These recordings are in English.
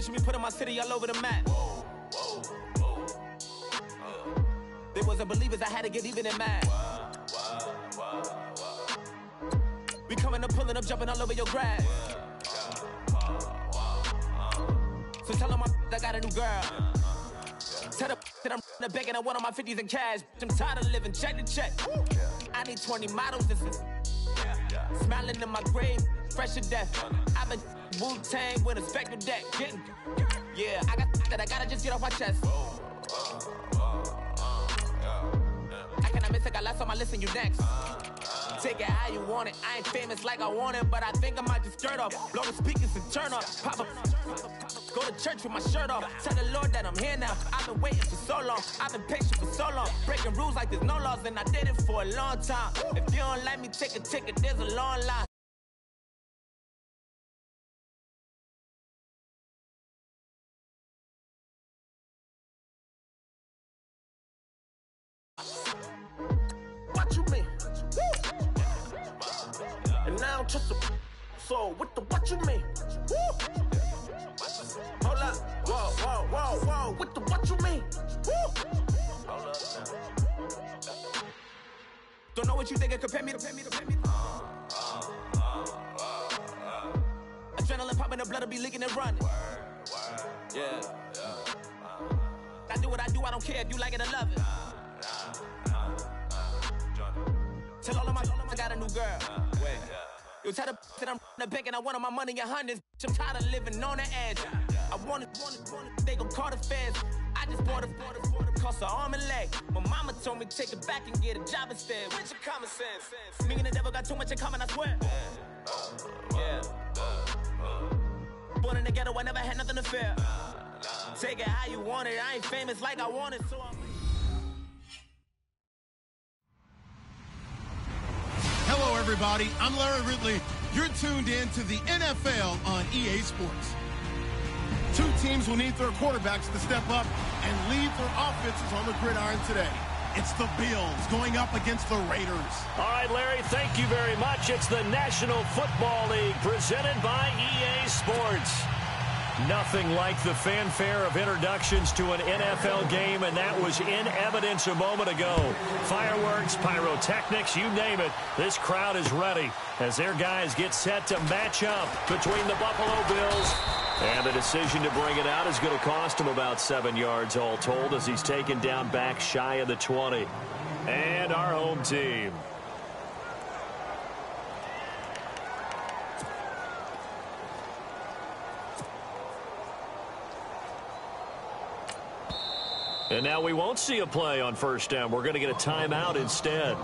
Picture me putting my city all over the map. They wasn't believers, I had to get even and mad. We coming up, pulling up, jumping all over your grass. So tell them I got a new girl. Tell them that I'm the bank and I want all my 50s in cash. I'm tired of living check to check. I need 20 models. This is smiling in my grave, fresh to death. I've been Wu-Tang with a spectral deck. Yeah, I got that I gotta just get off my chest. I cannot miss it, got last on my list and you next. Take it how you want it. I ain't famous like I want it, but I think I might just skirt off. Blow the speakers and turn off. Pop up. Go to church with my shirt off. Tell the Lord that I'm here now. I've been waiting for so long. I've been patient for so long. Breaking rules like there's no laws, and I did it for a long time. If you don't let me take a ticket, there's a long line. What you mean? And now I don't trust the soul. What you mean? Hold up. Whoa. What you mean? Hold up now. Don't know what you think it compare me to. Adrenaline popping, the blood will be leaking and running. Yeah. I do what I do, I don't care if you like it or love it. Tell all of my I got a new girl. Wait. You tell the that I'm the bank and I want all my money in hundreds. I'm tired of living on the edge. I want it, they gon' call the feds. I just bought a cost an arm and leg. My mama told me take it back and get a job instead. Where's your common sense? Me and the devil got too much in common, I swear. Yeah. Born in the ghetto, I never had nothing to fear. Take it how you want it. I ain't famous like I want it, so I'm... Hello, everybody. I'm Larry Ridley. You're tuned in to the NFL on EA Sports. Two teams will need their quarterbacks to step up and lead their offenses on the gridiron today. It's the Bills going up against the Raiders. All right, Larry, thank you very much. It's the National Football League presented by EA Sports. Nothing like the fanfare of introductions to an NFL game, and that was in evidence a moment ago. Fireworks, pyrotechnics, you name it. This crowd is ready as their guys get set to match up between the Buffalo Bills. And the decision to bring it out is going to cost him about 7 yards all told as he's taken down back shy of the 20. And our home team. And now we won't see a play on first down. We're going to get a timeout instead.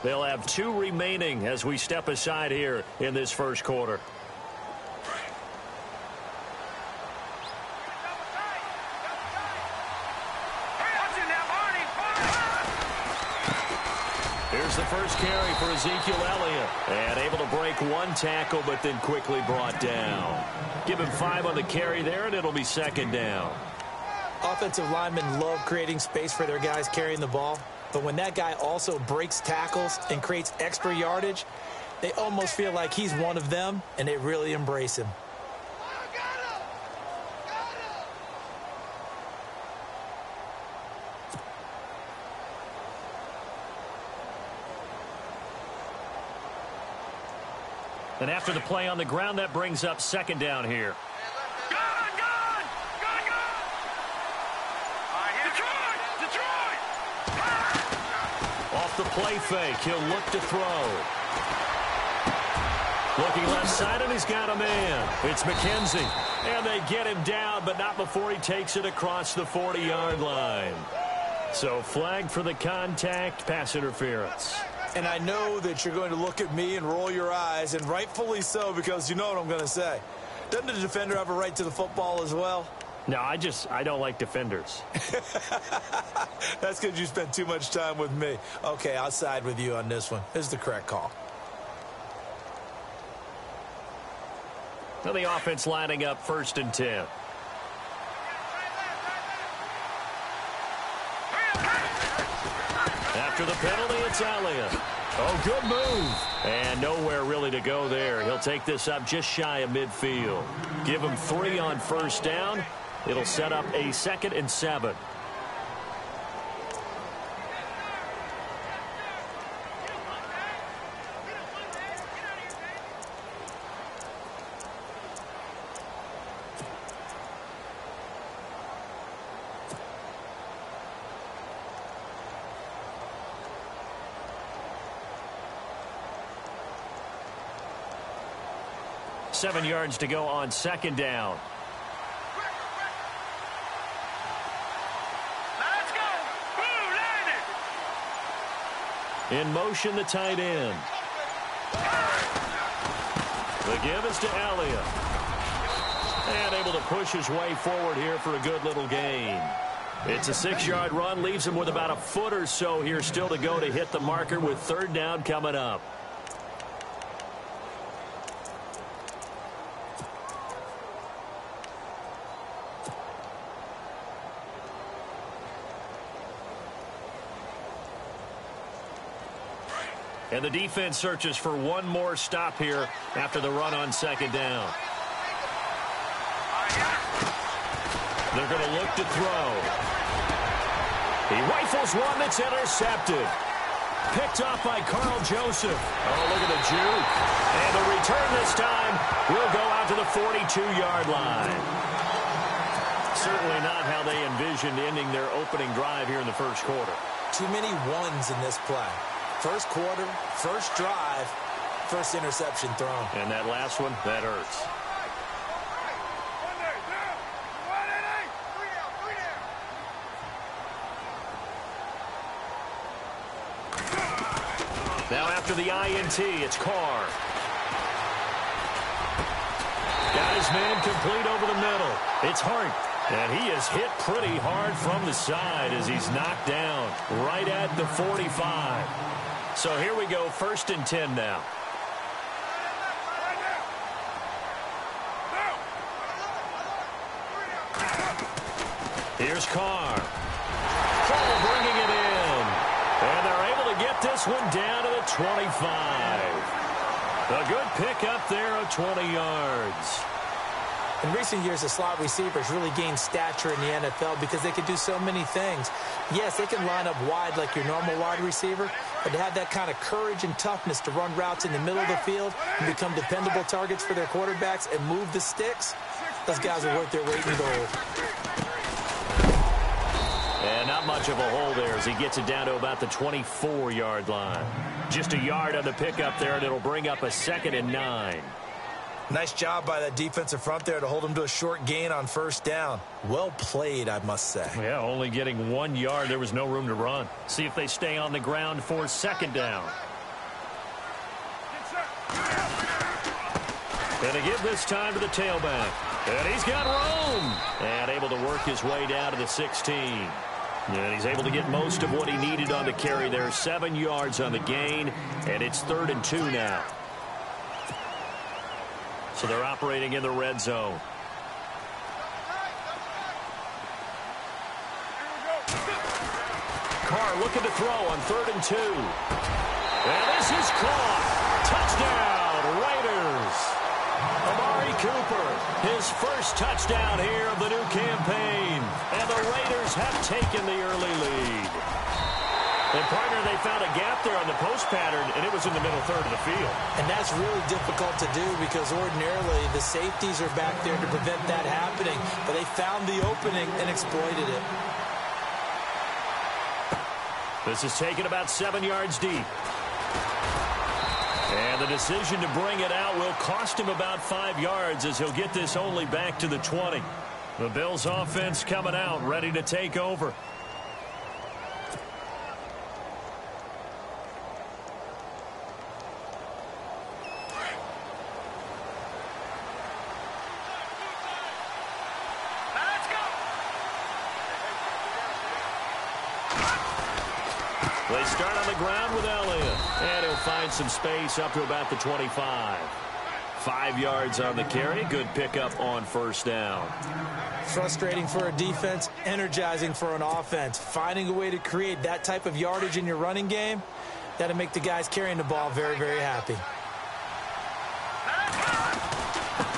They'll have 2 remaining as we step aside here in this first quarter. Here's the first carry for Ezekiel Elliott. And able to break 1 tackle, but then quickly brought down. Give him 5 on the carry there, and it'll be second down. Offensive linemen love creating space for their guys carrying the ball. But when that guy also breaks tackles and creates extra yardage, they almost feel like he's one of them, and they really embrace him. And after the play on the ground, that brings up second down here. Off the play fake, he'll look to throw. Looking left side, and he's got a man. It's McKenzie. And they get him down, but not before he takes it across the 40-yard line. So flag for the contact, pass interference. And I know that you're going to look at me and roll your eyes, and rightfully so, because you know what I'm going to say. Doesn't the defender have a right to the football as well? No, I don't like defenders. That's because you spent too much time with me. Okay, I'll side with you on this one. This is the correct call. Now the offense lining up 1st and 10. After the penalty, it's Elliott. Oh, good move. And nowhere really to go there. He'll take this up just shy of midfield. Give him 3 on first down. It'll set up a 2nd and 7. Seven yards to go on 2nd down. Let's go. Boo, In motion, the tight end. The give is to Elliott. And able to push his way forward here for a good little gain. It's a 6-yard run. Leaves him with about a foot or so here still to go to hit the marker with 3rd down coming up. And the defense searches for one more stop here after the run on 2nd down. They're going to look to throw. He rifles one that's intercepted. Picked off by Carl Joseph. Oh, look at the juke. And the return this time will go out to the 42-yard line. Certainly not how they envisioned ending their opening drive here in the first quarter. Too many ones in this play. First quarter, first drive, first interception thrown. And that last one, that hurts. Now after the INT, it's Carr. Got his man complete over the middle. It's Hart. And he is hit pretty hard from the side as he's knocked down right at the 45. So here we go, 1st and 10 now. Here's Carr. Hall bringing it in. And they're able to get this one down to the 25. A good pickup there of 20 yards. In recent years, the slot receivers really gained stature in the NFL because they can do so many things. Yes, they can line up wide like your normal wide receiver, but to have that kind of courage and toughness to run routes in the middle of the field and become dependable targets for their quarterbacks and move the sticks, those guys are worth their weight in gold. And not much of a hole there as he gets it down to about the 24-yard line. Just a yard on the pickup there, and it'll bring up a 2nd and 9. Nice job by that defensive front there to hold him to a short gain on 1st down. Well played, I must say. Yeah, only getting 1 yard. There was no room to run. See if they stay on the ground for 2nd down. And to give this time to the tailback. And he's got room. And able to work his way down to the 16. And he's able to get most of what he needed on the carry there. 7 yards on the gain. And it's 3rd and 2 now. So they're operating in the red zone. Carr looking to throw on 3rd and 2. And this is caught. Touchdown, Raiders. Amari Cooper, his first touchdown here of the new campaign. And the Raiders have taken the early lead. And, partner, they found a gap there on the post pattern, and it was in the middle 3rd of the field. And that's really difficult to do because ordinarily the safeties are back there to prevent that happening. But they found the opening and exploited it. This is taken about 7 yards deep. And the decision to bring it out will cost him about 5 yards as he'll get this only back to the 20. The Bills offense coming out, ready to take over. They start on the ground with Elliott. And he'll find some space up to about the 25. 5 yards on the carry. Good pickup on first down. Frustrating for a defense, energizing for an offense. Finding a way to create that type of yardage in your running game, that'll make the guys carrying the ball very, very happy.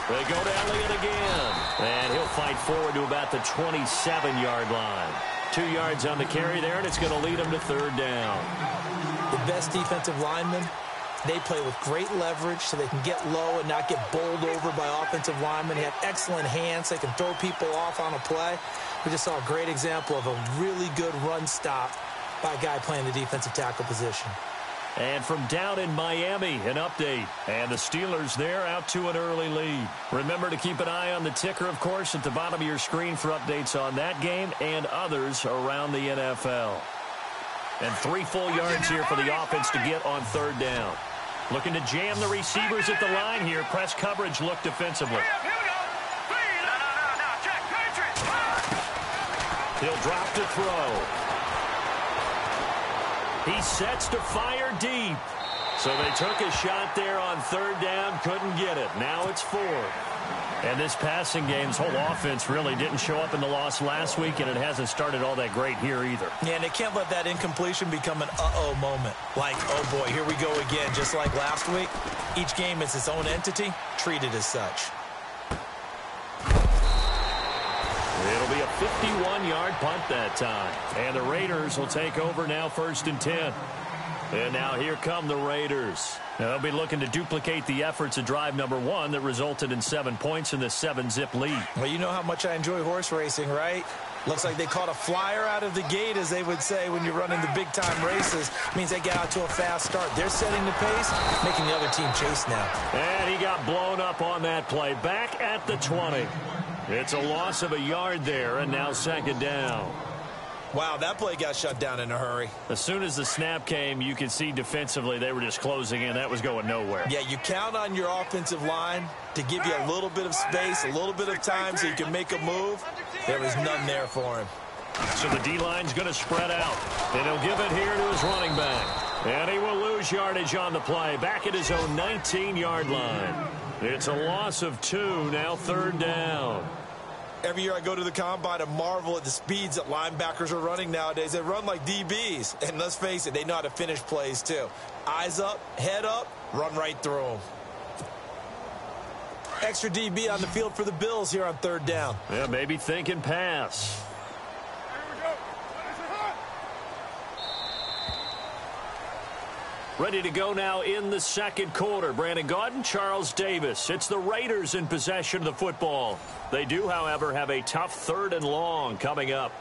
They go to Elliott again. And he'll fight forward to about the 27-yard line. 2 yards on the carry there, and it's going to lead him to third down. The best defensive linemen, they play with great leverage so they can get low and not get bowled over by offensive linemen. They have excellent hands. They can throw people off on a play. We just saw a great example of a really good run stop by a guy playing the defensive tackle position. And from down in Miami, an update. And the Steelers there out to an early lead. Remember to keep an eye on the ticker, of course, at the bottom of your screen for updates on that game and others around the NFL. And 3 full yards here for the offense to get on third down. Looking to jam the receivers at the line here. Press coverage look defensively. He'll drop to throw. He sets to fire deep. So they took a shot there on third down, couldn't get it. Now it's 4. And this passing game's whole offense really didn't show up in the loss last week, and it hasn't started all that great here either. Yeah, and they can't let that incompletion become an uh-oh moment. Like, oh boy, here we go again, just like last week. Each game is its own entity, treated as such. It'll be a 51-yard punt that time. And the Raiders will take over now, 1st and 10. And now here come the Raiders. Now they'll be looking to duplicate the efforts of drive number 1 that resulted in 7 points in the 7-zip lead. Well, you know how much I enjoy horse racing, right? Looks like they caught a flyer out of the gate, as they would say when you're running the big-time races. Means they get out to a fast start. They're setting the pace, making the other team chase now. And he got blown up on that play. Back at the 20. It's a loss of a yard there, and now 2nd down. Wow, that play got shut down in a hurry. As soon as the snap came, you could see defensively they were just closing in. That was going nowhere. Yeah, you count on your offensive line to give you a little bit of space, a little bit of time so you can make a move. There was none there for him. So the D-line's going to spread out. And he'll give it here to his running back. And he will lose yardage on the play. Back at his own 19-yard line. It's a loss of 2, now 3rd down. Every year I go to the combine and marvel at the speeds that linebackers are running nowadays. They run like DBs. And let's face it, they know how to finish plays too. Eyes up, head up, run right through them. Extra DB on the field for the Bills here on 3rd down. Yeah, maybe thinking pass. Ready to go now in the 2nd quarter. Brandon Gaudin, Charles Davis. It's the Raiders in possession of the football. They do, however, have a tough 3rd and long coming up.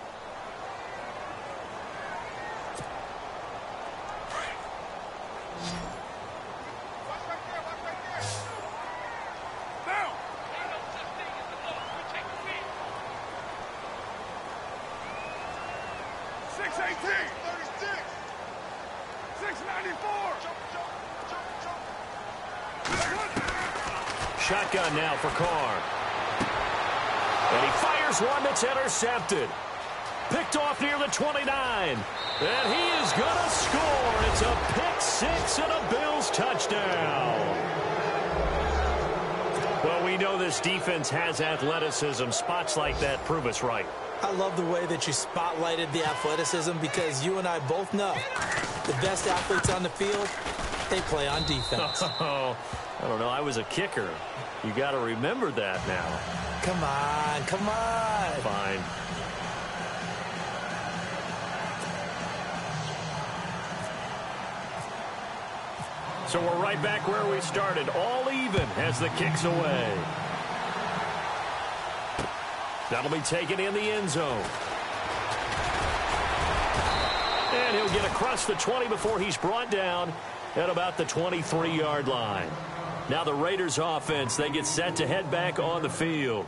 Shotgun now for Carr. And he fires one that's intercepted. Picked off near the 29. And he is going to score. It's a pick 6 and a Bills touchdown. Well, we know this defense has athleticism. Spots like that prove us right. I love the way that you spotlighted the athleticism, because you and I both know the best athletes on the field, they play on defense. Oh, I don't know. I was a kicker. You got to remember that now. Come on, come on. Fine. So we're right back where we started. All even as the kick's away. That'll be taken in the end zone. And he'll get across the 20 before he's brought down at about the 23-yard line. Now the Raiders offense, they get set to head back on the field.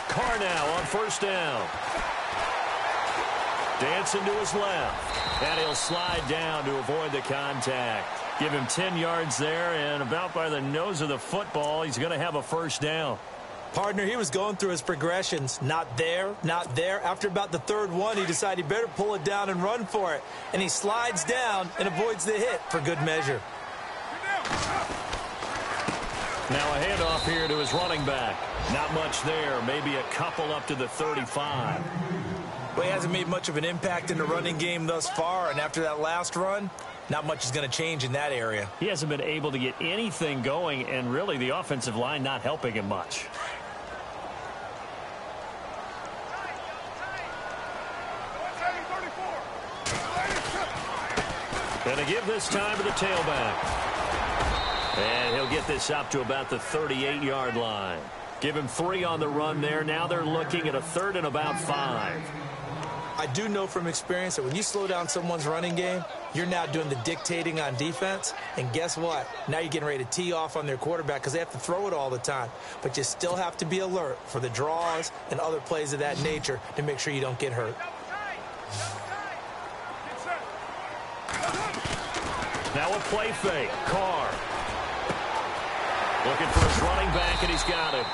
Carr now on 1st down. Dancing to his left. And he'll slide down to avoid the contact. Give him 10 yards there, and about by the nose of the football, he's going to have a first down. Partner, he was going through his progressions. Not there, not there. After about the third one, he decided he better pull it down and run for it. And he slides down and avoids the hit for good measure. Now a handoff here to his running back. Not much there. Maybe a couple up to the 35. Well, he hasn't made much of an impact in the running game thus far, and after that last run, not much is going to change in that area. He hasn't been able to get anything going, and really the offensive line not helping him much. And a give this time to the tailback. And he'll get this up to about the 38-yard line. Give him 3 on the run there. Now they're looking at a 3rd and about 5. I do know from experience that when you slow down someone's running game, you're now doing the dictating on defense. And guess what? Now you're getting ready to tee off on their quarterback because they have to throw it all the time. But you still have to be alert for the draws and other plays of that nature to make sure you don't get hurt. Now a play fake. Carr. Looking for his running back, and he's got him.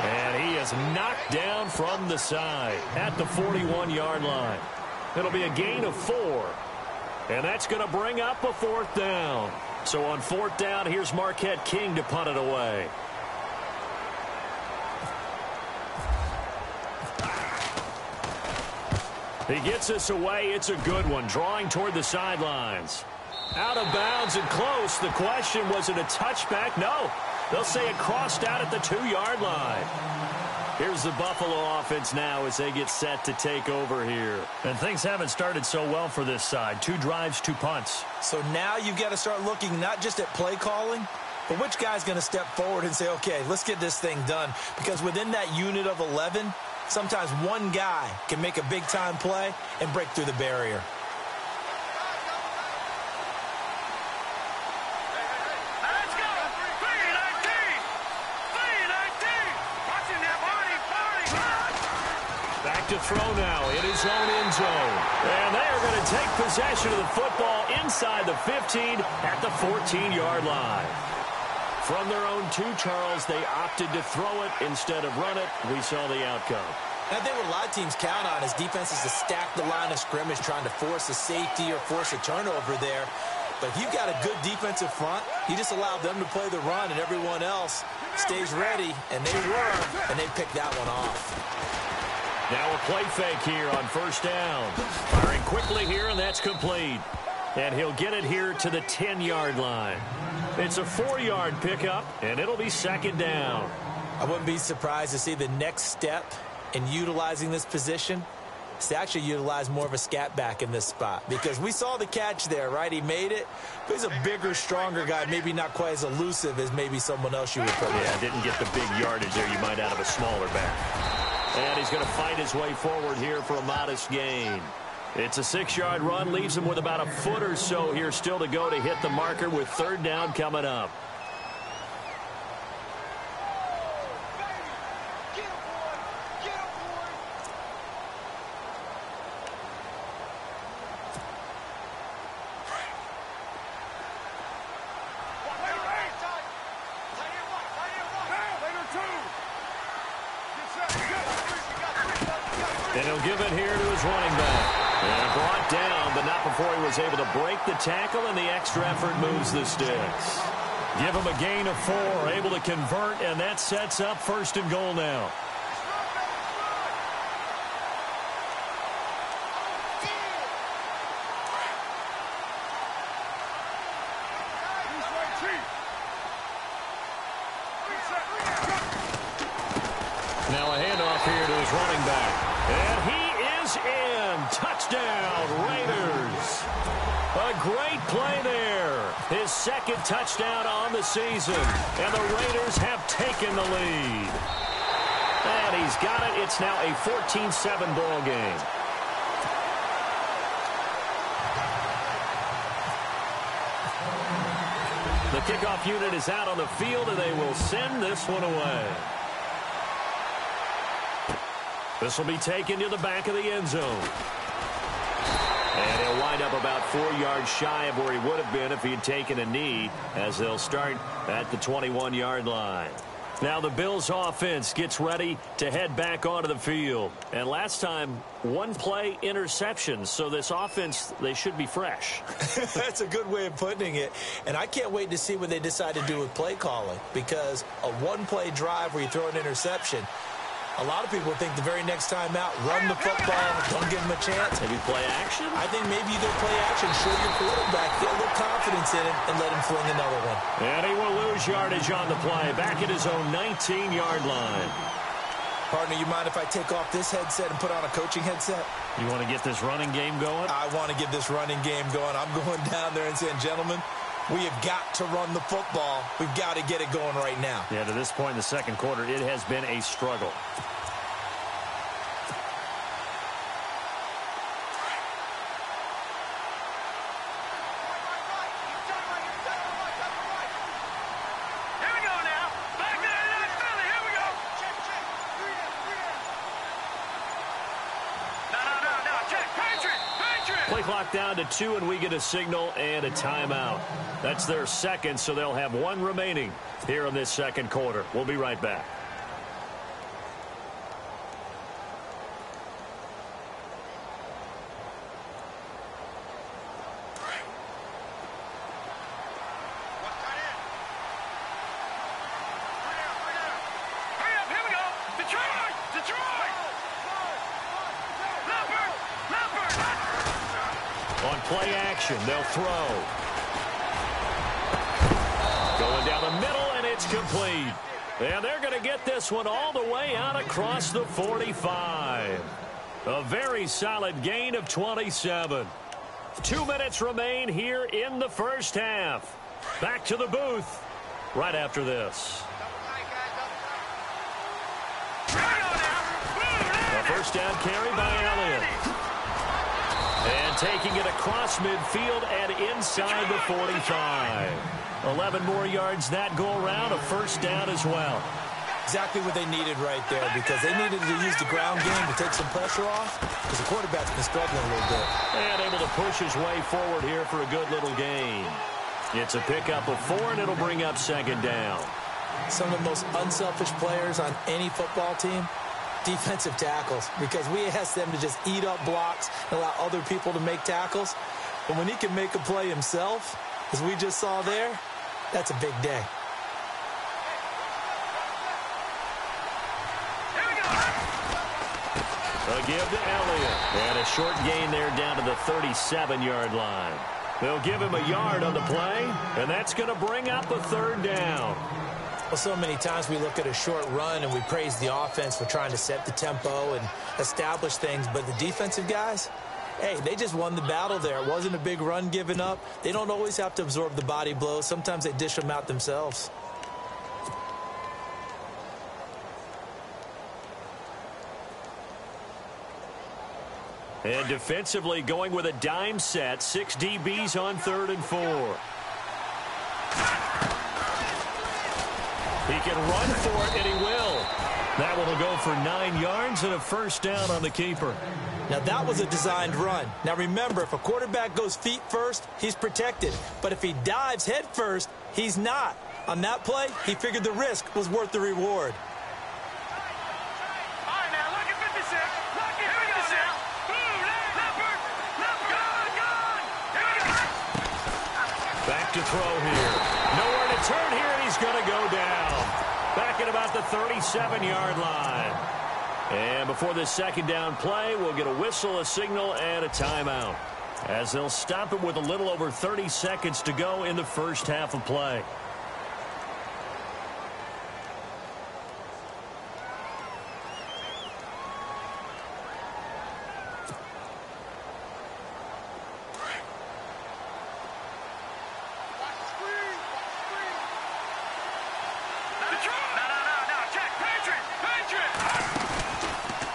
And he is knocked down from the side at the 41-yard line. It'll be a gain of 4. And that's going to bring up a 4th down. So on 4th down, here's Marquette King to punt it away. He gets us away. It's a good one. Drawing toward the sidelines. Out of bounds and close. The question, was it a touchback? No. They'll say it crossed out at the 2-yard line. Here's the Buffalo offense now as they get set to take over here. And things haven't started so well for this side. 2 drives, 2 punts. So now you've got to start looking not just at play calling, but which guy's going to step forward and say, okay, let's get this thing done. Because within that unit of 11, sometimes one guy can make a big-time play and break through the barrier. To throw now in his own end zone. And they are going to take possession of the football inside the 15 at the 14-yard line. From their own 2, Charles, they opted to throw it instead of run it. We saw the outcome. I think what a lot of teams count on is defenses to stack the line of scrimmage, trying to force a safety or force a turnover there. But if you've got a good defensive front, you just allow them to play the run, and everyone else stays ready, and they were, and they picked that one off. Now a play fake here on 1st down. Firing quickly here, and that's complete. And he'll get it here to the 10-yard line. It's a 4-yard pickup, and it'll be 2nd down. I wouldn't be surprised to see the next step in utilizing this position is to actually utilize more of a scat back in this spot. Because we saw the catch there, right? He made it. But he's a bigger, stronger guy, maybe not quite as elusive as maybe someone else you would put in. Yeah, didn't get the big yardage there you might out of a smaller back. And he's going to fight his way forward here for a modest gain. It's a 6-yard run, leaves him with about a foot or so here still to go to hit the marker with 3rd down coming up. And he'll give it here to his running back. And brought down, but not before he was able to break the tackle, and the extra effort moves the sticks. Give him a gain of 4, able to convert, and that sets up 1st and goal now. Now a handoff here to his running back. And he is in. Touchdown, Raiders. A great play there. His 2nd touchdown on the season. And the Raiders have taken the lead. And he's got it. It's now a 14-7 ball game. The kickoff unit is out on the field, and they will send this one away. This will be taken to the back of the end zone. And he'll wind up about 4 yards shy of where he would have been if he had taken a knee, as they'll start at the 21-yard line. Now the Bills offense gets ready to head back onto the field. And last time, 1-play interception. So this offense, they should be fresh. That's a good way of putting it. And I can't wait to see what they decide to do with play calling. Because a 1-play drive where you throw an interception, a lot of people think the very next time out, run the football, don't give him a chance. Maybe play action? I think maybe you go play action, show your quarterback, get a little confidence in it, and let him fling another one. And he will lose yardage on the play, back at his own 19-yard line. Partner, you mind if I take off this headset and put on a coaching headset? You want to get this running game going? I want to get this running game going. I'm going down there and saying, gentlemen, we have got to run the football. We've got to get it going right now. Yeah, to this point in the second quarter, it has been a struggle. Play clock down to 2, and we get a signal and a timeout. That's their second, so they'll have 1 remaining here in this second quarter. We'll be right back. Play action, they'll throw. Going down the middle, and it's complete. And they're going to get this one all the way out across the 45. A very solid gain of 27. 2 minutes remain here in the first half. Back to the booth right after this. A first down carry by Elliott. And taking it across midfield and inside the 45. 11 more yards that go around, a first down as well. Exactly what they needed right there, because they needed to use the ground game to take some pressure off, because the quarterback's been struggling a little bit. And able to push his way forward here for a good little gain. It's a pickup of 4, and it'll bring up second down. Some of the most unselfish players on any football team, defensive tackles, because we ask them to just eat up blocks and allow other people to make tackles. But when he can make a play himself, as we just saw there, that's a big day. A give to Elliott. And a short gain there down to the 37-yard line. They'll give him a yard on the play, and that's going to bring up a third down. Well, so many times we look at a short run and we praise the offense for trying to set the tempo and establish things, but the defensive guys, hey, they just won the battle there. It wasn't a big run given up. They don't always have to absorb the body blows. Sometimes they dish them out themselves. And defensively going with a dime set, 6 DBs on 3rd and 4. He can run for it, and he will. That one will go for 9 yards and a first down on the keeper. Now, that was a designed run. Now, remember, if a quarterback goes feet first, he's protected. But if he dives head first, he's not. On that play, he figured the risk was worth the reward. Back to throw here. Nowhere to turn here, and he's going to go down. Back at about the 37-yard line. And before this second down play, we'll get a whistle, a signal, and a timeout, as they'll stop it with a little over 30 seconds to go in the first half of play.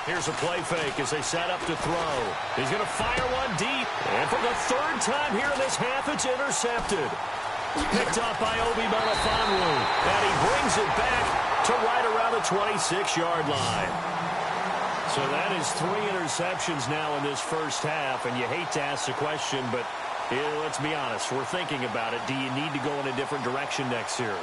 Here's a play fake as they set up to throw. He's going to fire one deep. And for the 3rd time here in this half, it's intercepted. Picked up by Obi Melifonwu. And he brings it back to right around the 26-yard line. So that is 3 interceptions now in this first half, and you hate to ask the question, but let's be honest, we're thinking about it. Do you need to go in a different direction next series?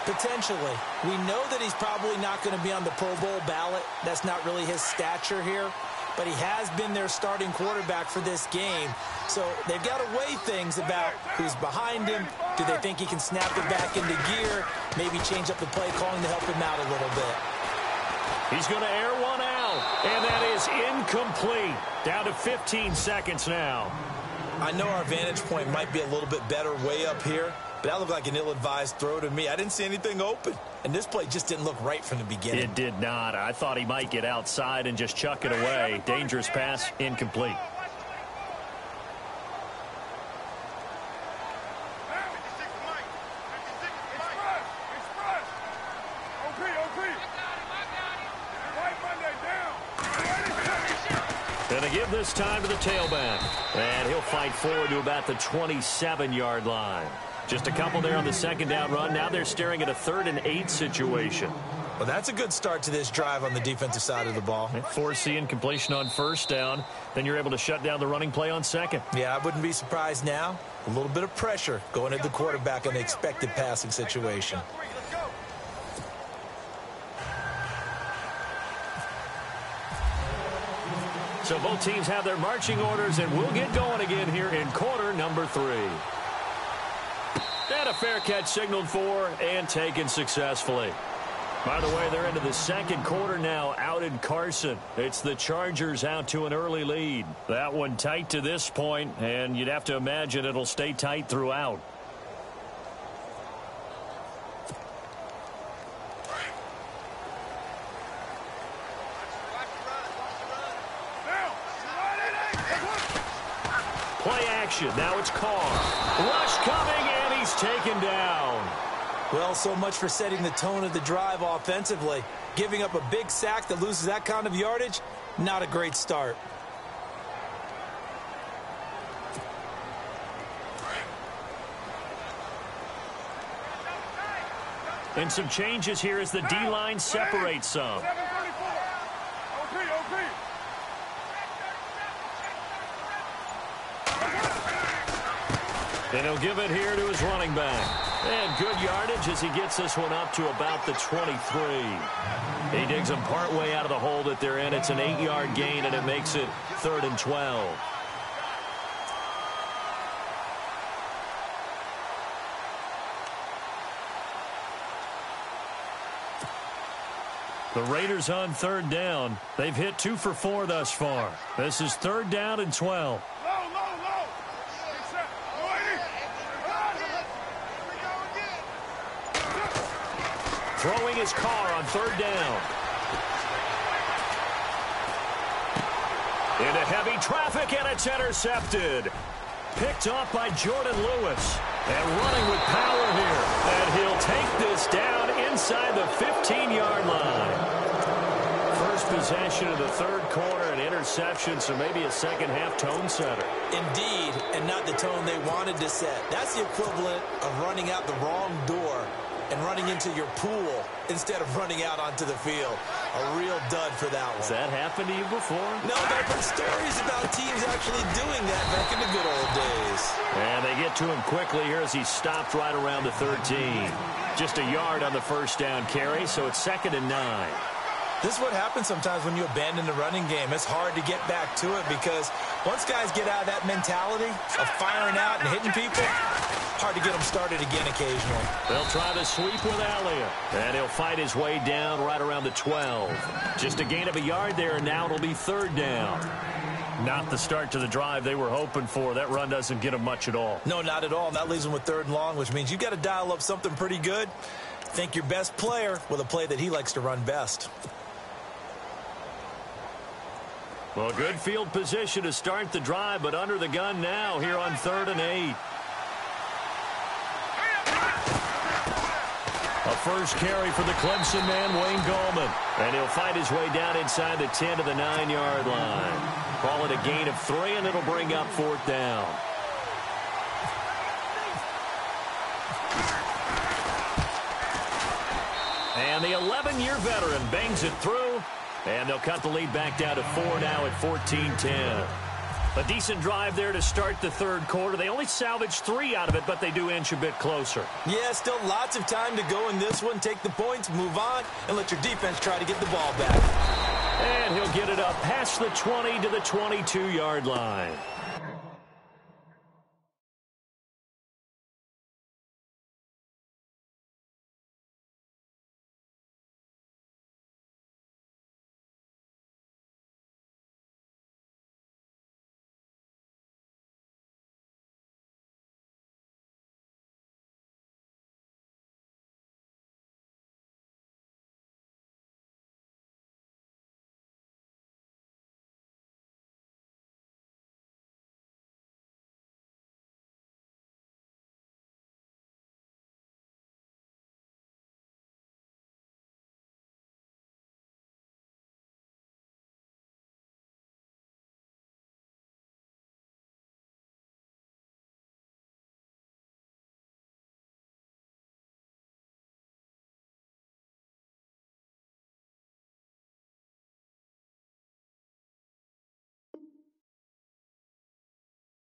Potentially. We know that he's probably not going to be on the Pro Bowl ballot. That's not really his stature here. But he has been their starting quarterback for this game. So they've got to weigh things about who's behind him. Do they think he can snap it back into gear? Maybe change up the play calling to help him out a little bit. He's going to air one out, and that is incomplete. Down to 15 seconds now. I know our vantage point might be a little bit better way up here, but that looked like an ill-advised throw to me. I didn't see anything open, and this play just didn't look right from the beginning. It did not. I thought he might get outside and just chuck it away. Dangerous pass, incomplete. Going to give this time to the tailback. And he'll fight forward to about the 27-yard line. Just a couple there on the second down run. Now they're staring at a 3rd and 8 situation. Well, that's a good start to this drive on the defensive side of the ball. Force the incompletion on first down. Then you're able to shut down the running play on second. Yeah, I wouldn't be surprised now. A little bit of pressure going at the quarterback in the expected passing situation. So both teams have their marching orders, and we'll get going again here in quarter number 3. And a fair catch signaled for and taken successfully. By the way, they're into the second quarter now out in Carson. It's the Chargers out to an early lead. That one tight to this point, and you'd have to imagine it'll stay tight throughout. Play action. Now it's Carr. Rush coming, and he's taken down. Well, so much for setting the tone of the drive offensively. Giving up a big sack that loses that kind of yardage, not a great start. And some changes here as the D-line separates some. And he'll give it here to his running back. And good yardage as he gets this one up to about the 23. He digs them partway out of the hole that they're in. It's an 8-yard gain, and it makes it 3rd and 12. The Raiders on 3rd down. They've hit 2 for 4 thus far. This is 3rd down and 12. Throwing his car on 3rd down. Into heavy traffic, and it's intercepted. Picked off by Jordan Lewis. And running with power here. And he'll take this down inside the 15-yard line. First possession of the 3rd quarter, an interception, so maybe a second-half tone setter. Indeed, and not the tone they wanted to set. That's the equivalent of running out the wrong door and running into your pool instead of running out onto the field. A real dud for that one. Has that happened to you before? No, but I've heard stories about teams actually doing that back in the good old days. And they get to him quickly here as he stopped right around the 13. Just a yard on the first down carry, so it's 2nd and 9. This is what happens sometimes when you abandon the running game. It's hard to get back to it because once guys get out of that mentality of firing out and hitting people, hard to get them started again occasionally. They'll try the sweep with Elliott. And he'll fight his way down right around the 12. Just a gain of a yard there, and now it'll be 3rd down. Not the start to the drive they were hoping for. That run doesn't get them much at all. No, not at all. And that leaves them with 3rd and long, which means you've got to dial up something pretty good. Think your best player with a play that he likes to run best. Well, good field position to start the drive, but under the gun now here on 3rd and 8. A first carry for the Clemson man, Wayne Gallman. And he'll fight his way down inside the 10 to the 9-yard line. Call it a gain of 3, and it'll bring up 4th down. And the 11-year veteran bangs it through. And they'll cut the lead back down to 4 now at 14-10. A decent drive there to start the third quarter. They only salvaged 3 out of it, but they do inch a bit closer. Yeah, still lots of time to go in this one. Take the points, move on, and let your defense try to get the ball back. And he'll get it up past the 20 to the 22-yard line.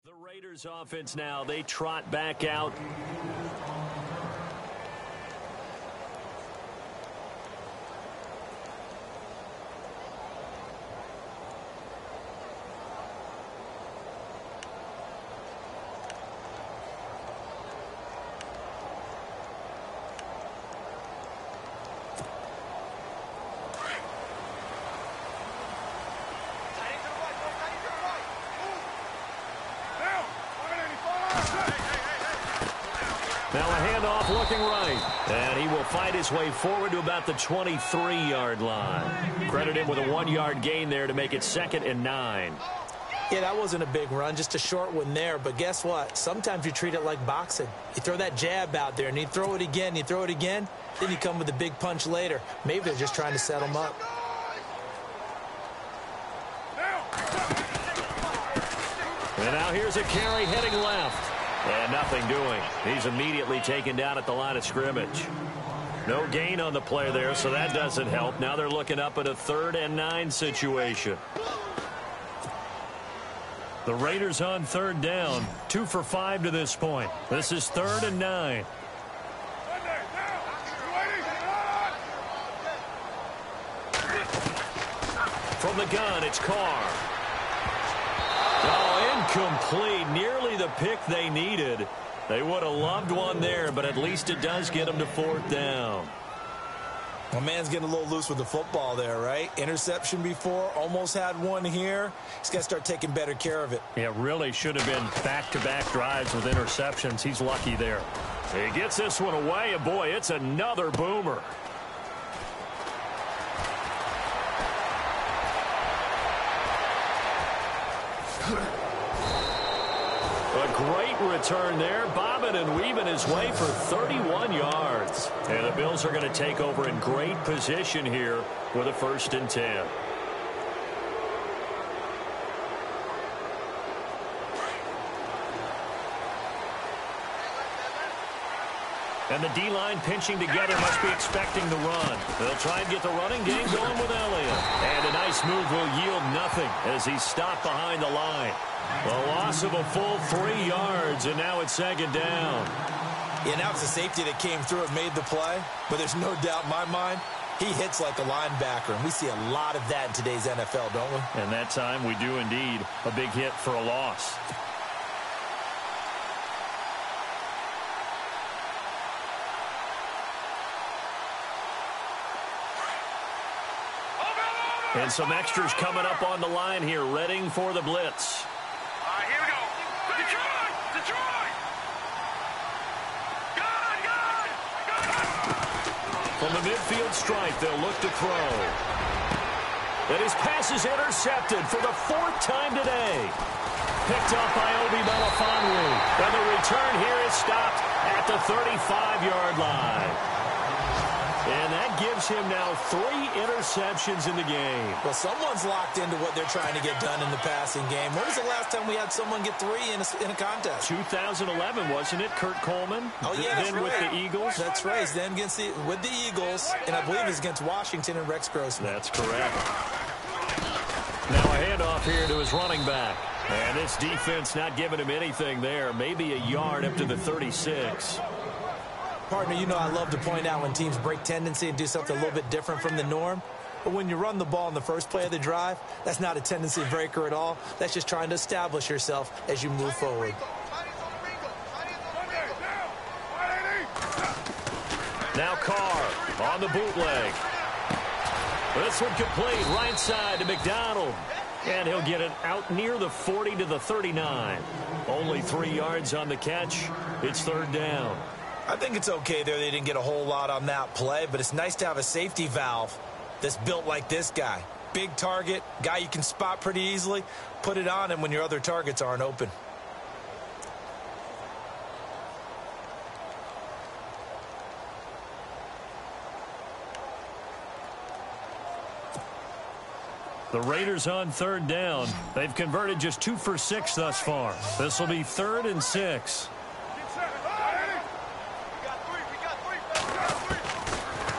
The Raiders offense now, they trot back out. Now a handoff looking right. And he will fight his way forward to about the 23-yard line. Credit him with a 1-yard gain there to make it 2nd and 9. Yeah, that wasn't a big run, just a short one there. But guess what? Sometimes you treat it like boxing. You throw that jab out there, and you throw it again, you throw it again, then you come with a big punch later. Maybe they're just trying to set him up. And now here's a carry heading left. And nothing doing. He's immediately taken down at the line of scrimmage. No gain on the play there, so that doesn't help. Now they're looking up at a 3rd and 9 situation. The Raiders on 3rd down. 2 for 5 to this point. This is 3rd and 9. From the gun, it's Carr. Oh, incomplete. Nearly the pick they needed. They would have loved one there, but at least it does get them to 4th down. Well, man's getting a little loose with the football there, right? Interception before, almost had one here. He's got to start taking better care of it. It really should have been back-to-back drives with interceptions. He's lucky there. He gets this one away, and boy, it's another boomer. A great return there, bobbing and weaving his way for 31 yards. And the Bills are going to take over in great position here with a 1st and 10. And the D-line pinching together, must be expecting the run. They'll try and get the running game going with Elliott. And a nice move will yield nothing as he's stopped behind the line. A loss of a full 3 yards, and now it's 2nd down. Yeah, now it's the safety that came through and made the play. But there's no doubt in my mind, he hits like a linebacker. And we see a lot of that in today's NFL, don't we? And that time we do indeed. A big hit for a loss. And some extras coming up on the line here, readying for the blitz. Here we go. Detroit! Detroit! Gun! From the midfield stripe, they'll look to throw. And his pass is intercepted for the 4th time today. Picked up by Obi Melifonwu. And the return here is stopped at the 35-yard line. And that gives him now 3 interceptions in the game. Well, someone's locked into what they're trying to get done in the passing game. When was the last time we had someone get 3 in a contest? 2011, wasn't it? Kurt Coleman? Oh, yeah, Then right. with the Eagles? That's right. Then with the Eagles, and I believe it's against Washington and Rex Grossman. That's correct. Now a handoff here to his running back. And this defense not giving him anything there. Maybe a yard up to the 36. Partner, you know I love to point out when teams break tendency and do something a little bit different from the norm. But when you run the ball in the first play of the drive, that's not a tendency breaker at all. That's just trying to establish yourself as you move forward. Now Carr on the bootleg. This one complete right side to McDonald. And he'll get it out near the 40 to the 39. Only 3 yards on the catch. It's 3rd down. I think it's okay there. They didn't get a whole lot on that play, but it's nice to have a safety valve that's built like this guy. Big target, guy you can spot pretty easily. Put it on him when your other targets aren't open. The Raiders on 3rd down. They've converted just 2 for 6 thus far. This will be 3rd and 6.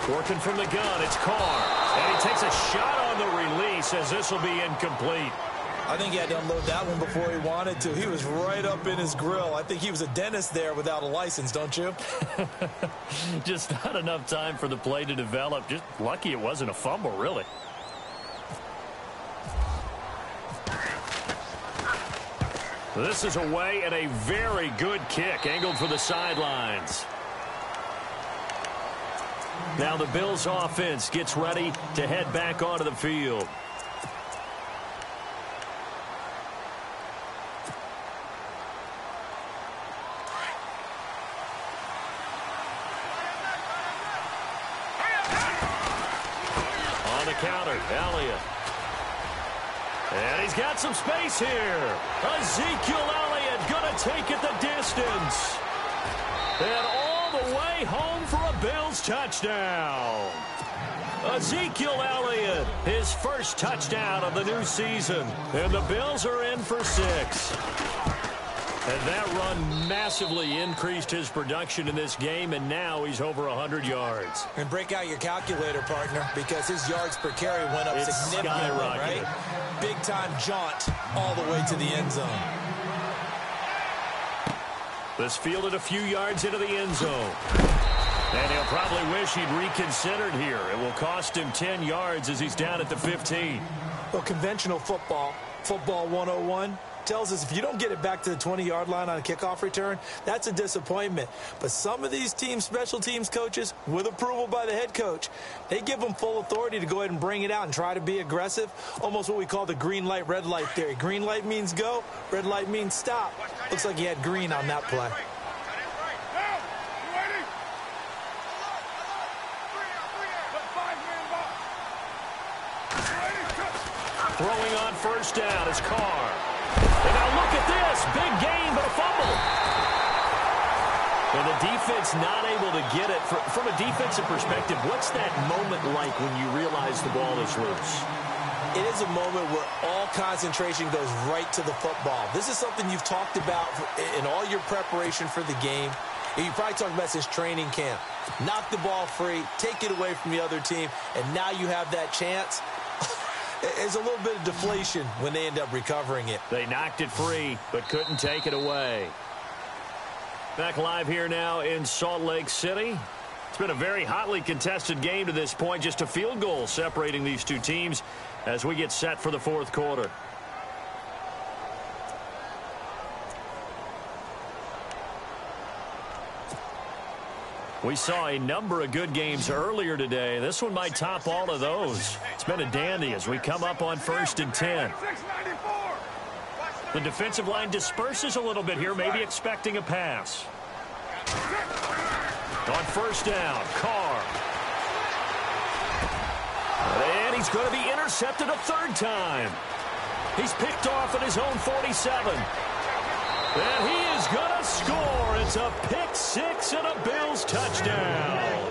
Working from the gun, it's Carr. And he takes a shot on the release as this will be incomplete. I think he had to unload that one before he wanted to. He was right up in his grill. I think he was a dentist there without a license, don't you? Just not enough time for the play to develop. Just lucky it wasn't a fumble, really. This is away and a very good kick, angled for the sidelines. Now the Bills offense gets ready to head back onto the field. On the counter, Elliott. And he's got some space here. Ezekiel Elliott going to take it the distance. And all the way home for a Bills touchdown. Ezekiel Elliott, his first touchdown of the new season. And the Bills are in for 6. And that run massively increased his production in this game, and now he's over 100 yards. And break out your calculator, partner, because his yards per carry went up significantly, right? Big-time jaunt all the way to the end zone. This fielded a few yards into the end zone. And he'll probably wish he'd reconsidered here. It will cost him 10 yards as he's down at the 15. Well, conventional football 101, tells us if you don't get it back to the 20-yard line on a kickoff return, that's a disappointment. But some of these teams, special teams coaches, with approval by the head coach, they give them full authority to go ahead and bring it out and try to be aggressive, almost what we call the green light, red light theory. Green light means go, red light means stop. Looks like he had green on that play. Throwing on first down is Carr. And now look at this. Big gain, but a fumble. And the defense not able to get it. From a defensive perspective, what's that moment like when you realize the ball is loose? It is a moment where all concentration goes right to the football. This is something you've talked about in all your preparation for the game. And you probably talked about since training camp. Knock the ball free, take it away from the other team, and now you have that chance. There's a little bit of deflation when they end up recovering it. They knocked it free, but couldn't take it away. Back live here now in Salt Lake City. It's been a very hotly contested game to this point. Just a field goal separating these two teams as we get set for the fourth quarter. We saw a number of good games earlier today. This one might top all of those. It's been a dandy as we come up on 1st and 10. The defensive line disperses a little bit here, maybe expecting a pass. On first down, Carr. And he's going to be intercepted a third time. He's picked off at his own 47. And he is going to score. It's a pick six and a Bills touchdown.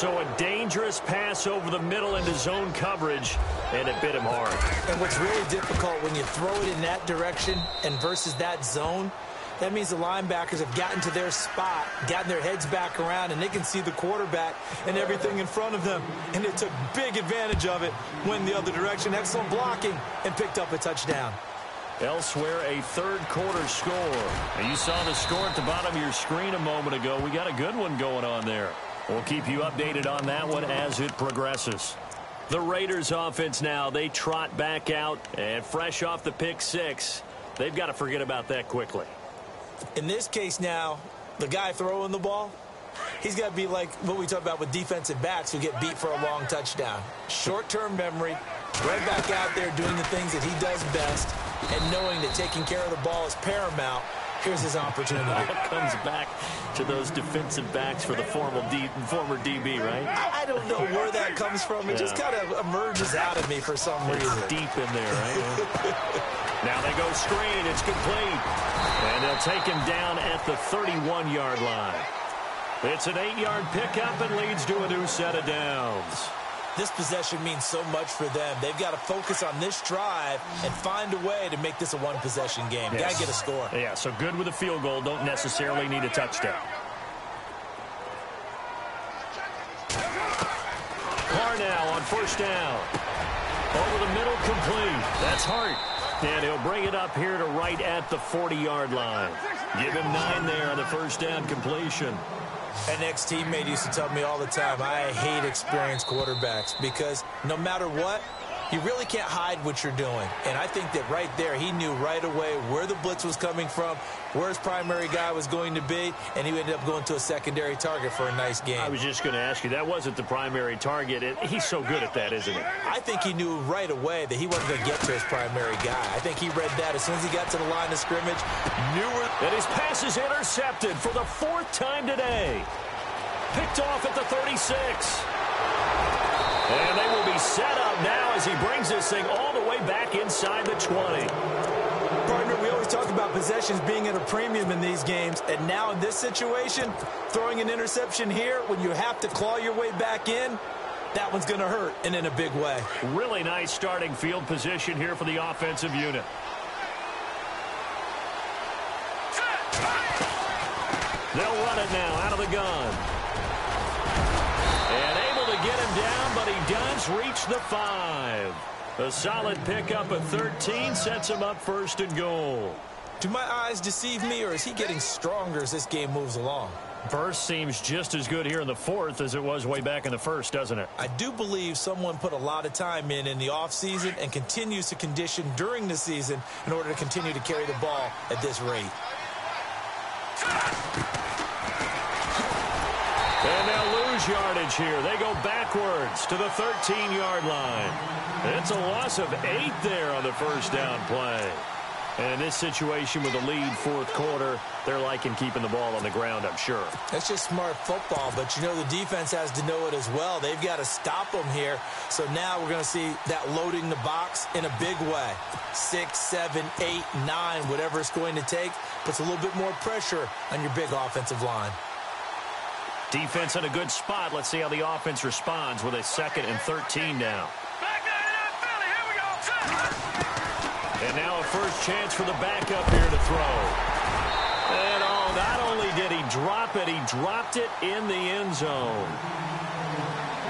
So a dangerous pass over the middle into zone coverage, and it bit him hard. And what's really difficult when you throw it in that direction and versus that zone, that means the linebackers have gotten to their spot, gotten their heads back around, and they can see the quarterback and everything in front of them. And they took big advantage of it, went the other direction, excellent blocking, and picked up a touchdown. Elsewhere, a third-quarter score. And you saw the score at the bottom of your screen a moment ago. We got a good one going on there. We'll keep you updated on that one as it progresses. The Raiders offense now, they trot back out, and fresh off the pick six, they've got to forget about that quickly. In this case now, the guy throwing the ball, he's got to be like what we talk about with defensive backs who get beat for a long touchdown. Short-term memory, right back out there doing the things that he does best, and knowing that taking care of the ball is paramount. Here's his opportunity. It comes back to those defensive backs for the former DB, right? I don't know where that comes from. It just kind of emerges out of me for some reason. It's deep in there, right? Now they go screen. It's complete. And they'll take him down at the 31-yard line. It's an 8-yard pickup and leads to a new set of downs. This possession means so much for them. They've got to focus on this drive and find a way to make this a one-possession game. Yes. Got to get a score. Yeah, so good with a field goal. Don't necessarily need a touchdown. Carr now on first down. Over the middle, complete. That's Hart. And he'll bring it up here to right at the 40-yard line. Give him 9 there on the first down completion. An ex-teammate used to tell me all the time, I hate experienced quarterbacks because no matter what, you really can't hide what you're doing. And I think that right there, he knew right away where the blitz was coming from, where his primary guy was going to be, and he ended up going to a secondary target for a nice game. I was just going to ask you, that wasn't the primary target. He's so good at that, isn't he? I think he knew right away that he wasn't going to get to his primary guy. I think he read that as soon as he got to the line of scrimmage, and his pass is intercepted for the 4th time today. Picked off at the 36. And they will be set up now as he brings this thing all the way back inside the 20. Partner, we always talk about possessions being at a premium in these games, and now in this situation, throwing an interception here when you have to claw your way back in, that one's going to hurt, and in a big way. Really nice starting field position here for the offensive unit. They'll run it now out of the gun. And able to get him down, but he does reach the 5. A solid pickup at 13 sets him up 1st and goal. Do my eyes deceive me, or is he getting stronger as this game moves along? Burst seems just as good here in the 4th as it was way back in the 1st, doesn't it? I do believe someone put a lot of time in the offseason and continues to condition during the season in order to continue to carry the ball at this rate. And they'll lose yardage here. They go backwards to the 13-yard line. It's a loss of 8 there on the first down play. And in this situation with the lead 4th quarter, they're liking keeping the ball on the ground, I'm sure. That's just smart football, but you know the defense has to know it as well. They've got to stop them here. So now we're going to see that loading the box in a big way. 6, 7, 8, 9, whatever it's going to take, puts a little bit more pressure on your big offensive line. Defense in a good spot. Let's see how the offense responds with a 2nd and 13 now. And now a first chance for the backup here to throw. And not only did he drop it, he dropped it in the end zone.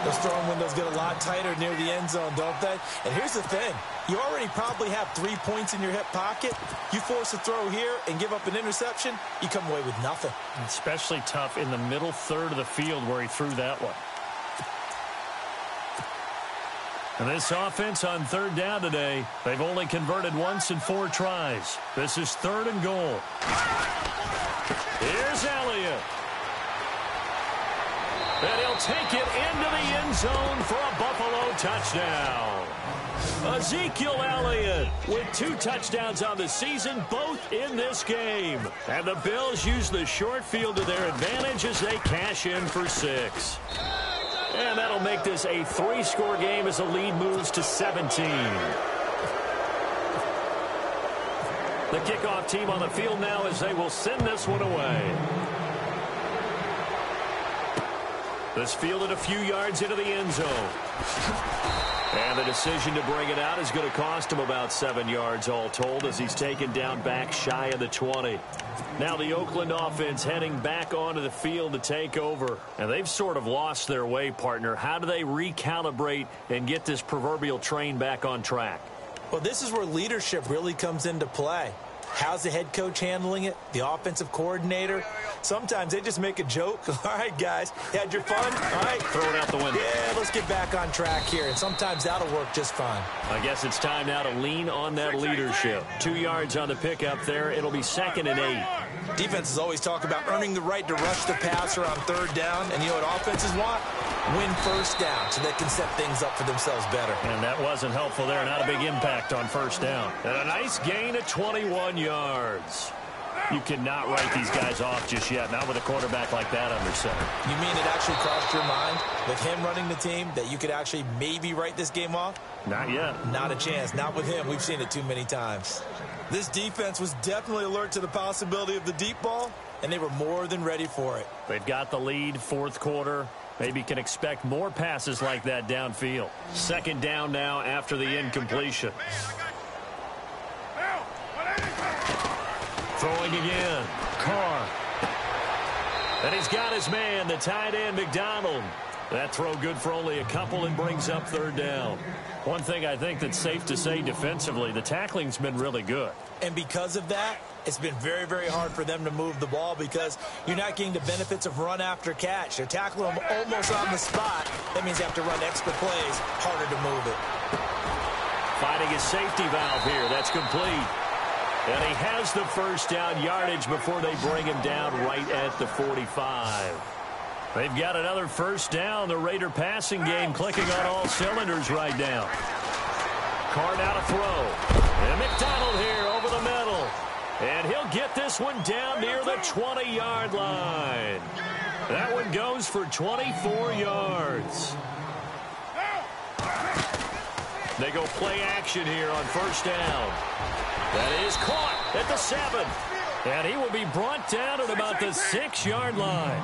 Those throwing windows get a lot tighter near the end zone, don't they? And here's the thing. You already probably have 3 points in your hip pocket. You force a throw here and give up an interception, you come away with nothing. Especially tough in the middle 3rd of the field where he threw that one. And this offense on 3rd down today, they've only converted once in 4 tries. This is 3rd and goal. Here's Elliott. And he'll take it into the end zone for a Buffalo touchdown. Ezekiel Elliott with 2 touchdowns on the season, both in this game. And the Bills use the short field to their advantage as they cash in for 6. And that'll make this a 3-score game as the lead moves to 17. The kickoff team on the field now as they will send this one away. This fielded a few yards into the end zone. And the decision to bring it out is going to cost him about 7 yards all told as he's taken down back shy of the 20. Now the Oakland offense heading back onto the field to take over. And they've sort of lost their way, partner. How do they recalibrate and get this proverbial train back on track? Well, this is where leadership really comes into play. How's the head coach handling it? The offensive coordinator? Sometimes they just make a joke. All right, guys, you had your fun? All right. Throw it out the window. Yeah, let's get back on track here. And sometimes that'll work just fine. I guess it's time now to lean on that leadership. 2 yards on the pickup there. It'll be 2nd and 8. Defenses always talk about earning the right to rush the passer on 3rd down. And you know what offenses want? Win 1st down so they can set things up for themselves better. And that wasn't helpful there. Not a big impact on 1st down. And a nice gain of 21 yards. You cannot write these guys off just yet. Not with a quarterback like that under center. You mean it actually crossed your mind with him running the team that you could actually maybe write this game off? Not yet. Not a chance. Not with him. We've seen it too many times. This defense was definitely alert to the possibility of the deep ball, and they were more than ready for it. They've got the lead, 4th quarter. Maybe can expect more passes like that downfield. 2nd down now after the incompletion. Throwing again. Carr. And he's got his man, the tight end, McDonald. That throw good for only a couple and brings up 3rd down. One thing I think that's safe to say defensively, the tackling's been really good. And because of that, it's been very, very hard for them to move the ball because you're not getting the benefits of run after catch. They're tackling them almost on the spot. That means you have to run extra plays, harder to move it. Finding his safety valve here. That's complete. And he has the 1st down yardage before they bring him down right at the 45. They've got another 1st down. The Raider passing game clicking on all cylinders right now. Carr now to throw. And McDonald here over the middle. And he'll get this one down near the 20-yard line. That one goes for 24 yards. They go play action here on 1st down. That is caught at the 7. And he will be brought down at about the 6-yard line.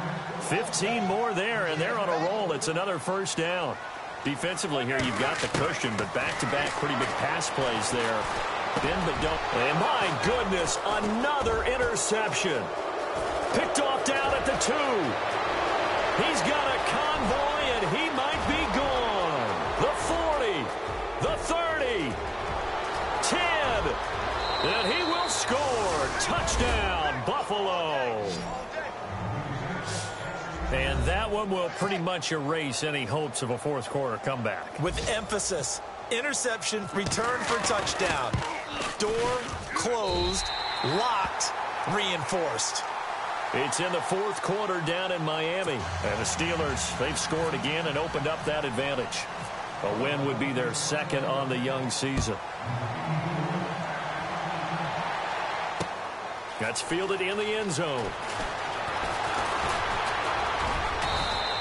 15 more there, and they're on a roll. It's another 1st down. Defensively here, you've got the cushion, but back-to-back pretty big pass plays there. Bend but don't. And my goodness, another interception. Picked off down at the 2. He's got a convoy, and he might be gone. The 40, the 30, 10, and he will score. Touchdown, Buffalo. And that one will pretty much erase any hopes of a 4th quarter comeback. With emphasis, interception, return for touchdown. Door closed, locked, reinforced. It's in the 4th quarter down in Miami. And the Steelers, they've scored again and opened up that advantage. A win would be their 2nd on the young season. That's fielded in the end zone.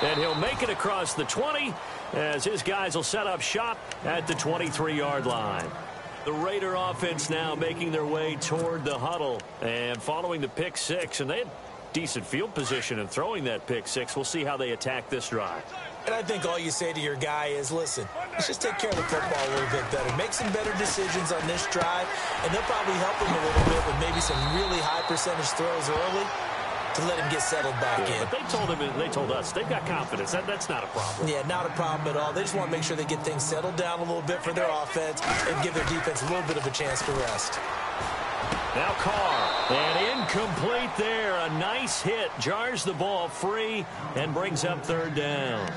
And he'll make it across the 20 as his guys will set up shop at the 23-yard line. The Raider offense now making their way toward the huddle and following the pick 6. And they had decent field position in throwing that pick 6. We'll see how they attack this drive. And I think all you say to your guy is, listen, let's just take care of the football a little bit better. Make some better decisions on this drive, and they'll probably help him a little bit with maybe some really high percentage throws early to let him get settled back in. But they told us they've got confidence. That's not a problem. Yeah, not a problem at all. They just want to make sure they get things settled down a little bit for their offense and give their defense a little bit of a chance to rest. Now Carr, and incomplete there. A nice hit, jars the ball free and brings up 3rd down.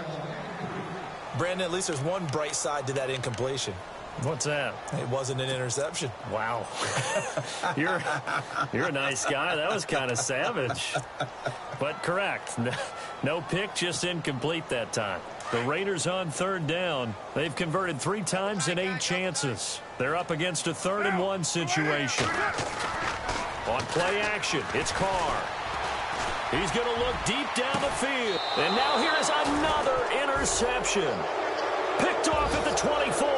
Brandon, at least there's one bright side to that incompletion. What's that? It wasn't an interception. Wow. You're a nice guy. That was kind of savage. But correct. No pick, just incomplete that time. The Raiders on 3rd down. They've converted 3 times in 8 chances. They're up against a 3rd and 1 situation. On play action, it's Carr. He's going to look deep down the field. And now here is another interception. Picked off at the 24.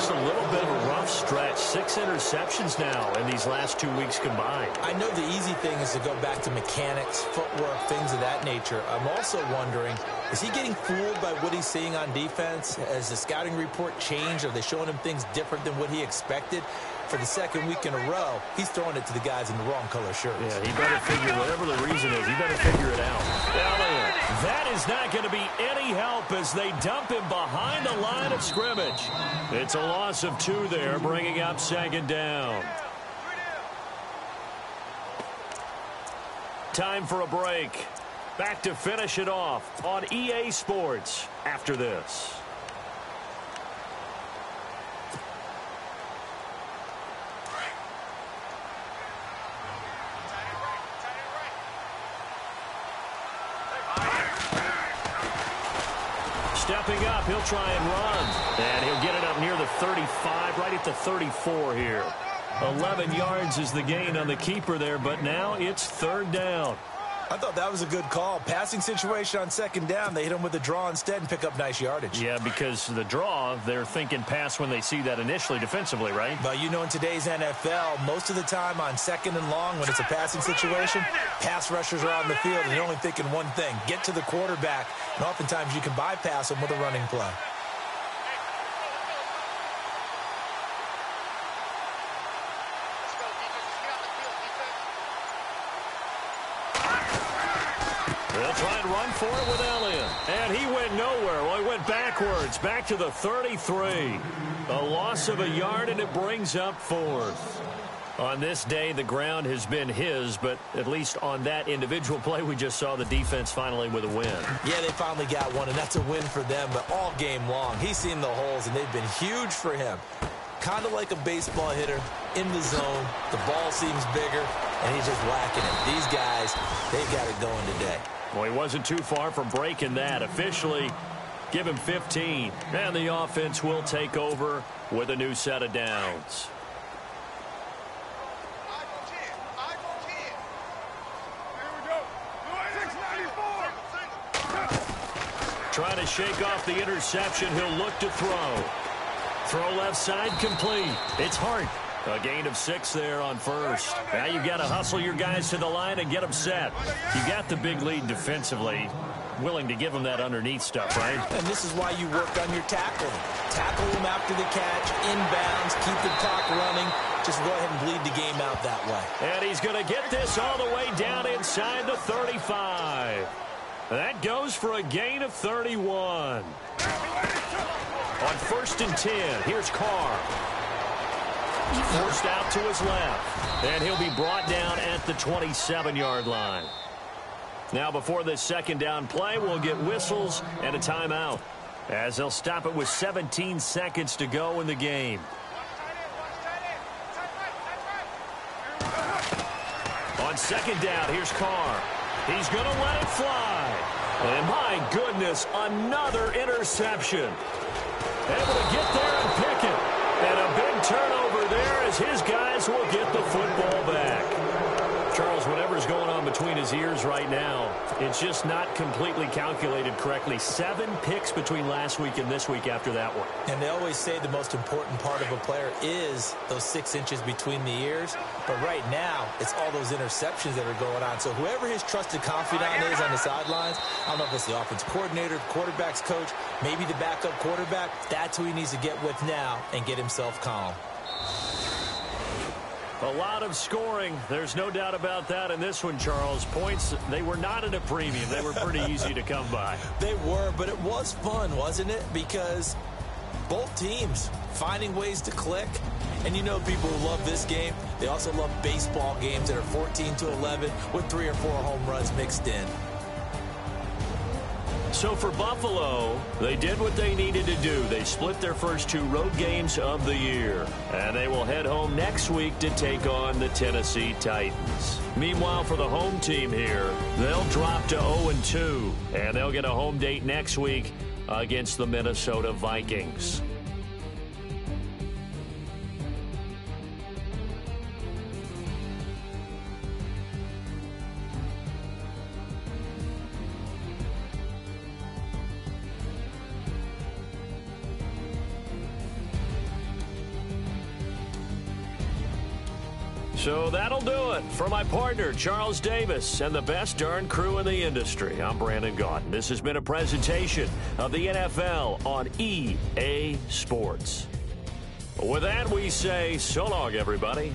just a little bit of a rough stretch. 6 interceptions now in these last 2 weeks combined. I know the easy thing is to go back to mechanics, footwork, things of that nature. I'm also wondering, is he getting fooled by what he's seeing on defense? Has the scouting report changed? Are they showing him things different than what he expected? For the second week in a row, he's throwing it to the guys in the wrong color shirts. Yeah, he better figure, whatever the reason is, he better figure it out. Elliott, that is not going to be any help as they dump him behind the line of scrimmage. It's a loss of 2 there, bringing up 2nd down. Time for a break. Back to finish it off on EA Sports after this. Stepping up, he'll try and run. And he'll get it up near the 35, right at the 34 here. 11 yards is the gain on the keeper there, but now it's 3rd down. I thought that was a good call. Passing situation on 2nd down. They hit him with a draw instead and pick up nice yardage. Yeah, because the draw, they're thinking pass when they see that initially defensively, right? But you know, in today's NFL, most of the time on 2nd and long, when it's a passing situation, pass rushers are on the field and you're only thinking one thing, get to the quarterback. And oftentimes you can bypass them with a running play. They'll try and run for it with Elliott. And he went nowhere. Well, he went backwards, back to the 33. A loss of a yard, and it brings up 4th. On this day, the ground has been his, but at least on that individual play, we just saw the defense finally with a win. Yeah, they finally got one, and that's a win for them, but all game long, he's seen the holes, and they've been huge for him. Kind of like a baseball hitter in the zone. The ball seems bigger, and he's just whacking it. These guys, they've got it going today. Well, he wasn't too far from breaking that. Officially, give him 15. And the offense will take over with a new set of downs. Trying to shake off the interception. He'll look to throw. Throw left side complete. It's Hart. A gain of 6 there on 1st. Now you've got to hustle your guys to the line and get them set. You got the big lead defensively. Willing to give them that underneath stuff, right? And this is why you work on your tackling. Tackle them after the catch, inbounds, keep the clock running. Just go ahead and bleed the game out that way. And he's going to get this all the way down inside the 35. That goes for a gain of 31. On 1st and 10, here's Carr. Forced out to his left. And he'll be brought down at the 27-yard line. Now before this 2nd down play, we'll get whistles and a timeout, as they'll stop it with 17 seconds to go in the game. On 2nd down, here's Carr. He's going to let it fly. And my goodness, another interception. Able to get there and pick it. And a big turnover there as his guys will get the football back. Charles, whatever's going on between his ears right now, it's just not completely calculated correctly. 7 picks between last week and this week after that one. And they always say the most important part of a player is those 6 inches between the ears. But right now, it's all those interceptions that are going on. So whoever his trusted confidant is on the sidelines, I don't know if it's the offense coordinator, the quarterback's coach, maybe the backup quarterback, that's who he needs to get with now and get himself calm. A lot of scoring. There's no doubt about that in this one, Charles. Points, they were not at a premium. They were pretty easy to come by. They were, but it was fun, wasn't it? Because both teams finding ways to click. And you know people who love this game, they also love baseball games that are 14-11 with 3 or 4 home runs mixed in. So for Buffalo, they did what they needed to do. They split their first 2 road games of the year. And they will head home next week to take on the Tennessee Titans. Meanwhile, for the home team here, they'll drop to 0-2. And they'll get a home date next week against the Minnesota Vikings. So that'll do it. For my partner, Charles Davis, and the best darn crew in the industry, I'm Brandon Gaudin. This has been a presentation of the NFL on EA Sports. With that, we say so long, everybody.